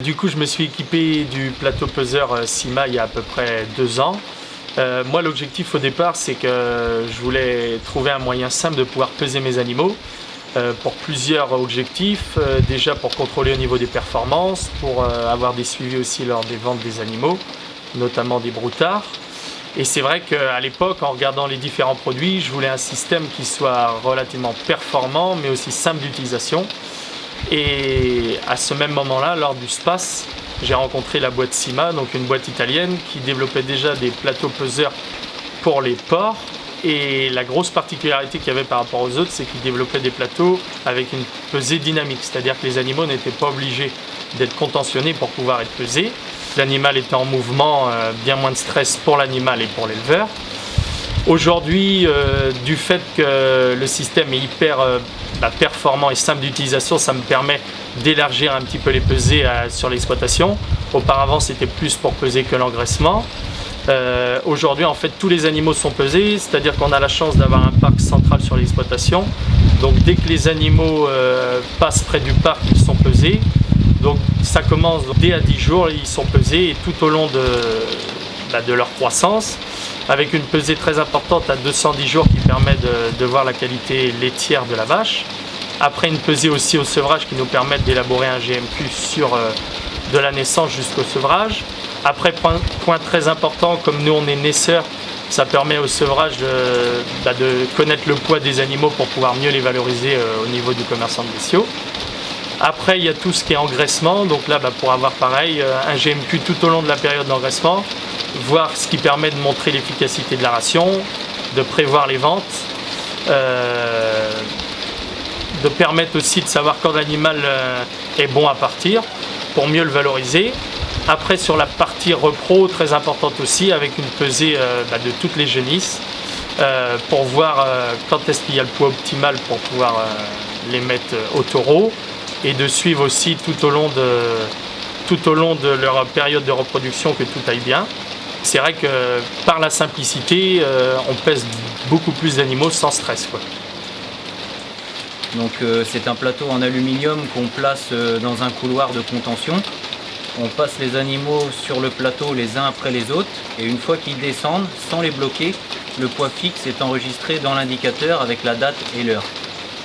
Du coup, je me suis équipé du plateau peseur Syma il y a à peu près 2 ans. Moi, l'objectif au départ, c'est que je voulais trouver un moyen simple de pouvoir peser mes animaux pour plusieurs objectifs. Déjà pour contrôler au niveau des performances, pour avoir des suivis aussi lors des ventes des animaux, notamment des broutards. Et c'est vrai qu'à l'époque, en regardant les différents produits, je voulais un système qui soit relativement performant, mais aussi simple d'utilisation. Et à ce même moment-là, lors du SPACE, j'ai rencontré la boîte Syma, donc une boîte italienne qui développait déjà des plateaux peseurs pour les porcs. Et la grosse particularité qu'il y avait par rapport aux autres, c'est qu'ils développaient des plateaux avec une pesée dynamique, c'est-à-dire que les animaux n'étaient pas obligés d'être contentionnés pour pouvoir être pesés. L'animal était en mouvement, bien moins de stress pour l'animal et pour l'éleveur. Aujourd'hui, du fait que le système est hyper performant et simple d'utilisation, ça me permet d'élargir un petit peu les pesées sur l'exploitation. Auparavant, c'était plus pour peser que l'engraissement. Aujourd'hui, en fait, tous les animaux sont pesés, c'est-à-dire qu'on a la chance d'avoir un parc central sur l'exploitation. Donc, dès que les animaux passent près du parc, ils sont pesés. Donc, ça commence dès à 10 jours, ils sont pesés et tout au long de leur croissance, avec une pesée très importante à 210 jours qui permet de voir la qualité laitière de la vache. Après, une pesée aussi au sevrage qui nous permet d'élaborer un GMQ de la naissance jusqu'au sevrage. Après, point très important, comme nous on est naisseurs, ça permet au sevrage de connaître le poids des animaux pour pouvoir mieux les valoriser au niveau du commerçant de bestiaux. Après, il y a tout ce qui est engraissement, donc là pour avoir pareil, un GMQ tout au long de la période d'engraissement, voir ce qui permet de montrer l'efficacité de la ration, de prévoir les ventes, de permettre aussi de savoir quand l'animal est bon à partir pour mieux le valoriser. Après, sur la partie repro, très importante aussi, avec une pesée de toutes les génisses pour voir quand est-ce qu'il y a le poids optimal pour pouvoir les mettre au taureau et de suivre aussi tout au long de leur période de reproduction que tout aille bien. C'est vrai que par la simplicité, on pèse beaucoup plus d'animaux sans stress, quoi. Donc c'est un plateau en aluminium qu'on place dans un couloir de contention. On passe les animaux sur le plateau les uns après les autres et une fois qu'ils descendent, sans les bloquer, le poids fixe est enregistré dans l'indicateur avec la date et l'heure.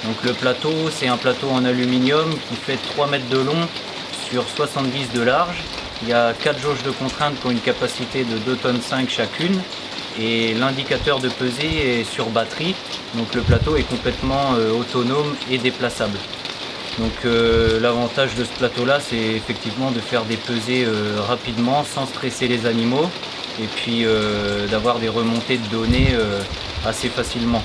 Donc le plateau, c'est un plateau en aluminium qui fait 3 mètres de long sur 70 de large. Il y a 4 jauges de contrainte qui ont une capacité de 2,5 tonnes chacune. Et l'indicateur de pesée est sur batterie, donc le plateau est complètement autonome et déplaçable. Donc l'avantage de ce plateau-là, c'est effectivement de faire des pesées rapidement, sans stresser les animaux, et puis d'avoir des remontées de données assez facilement.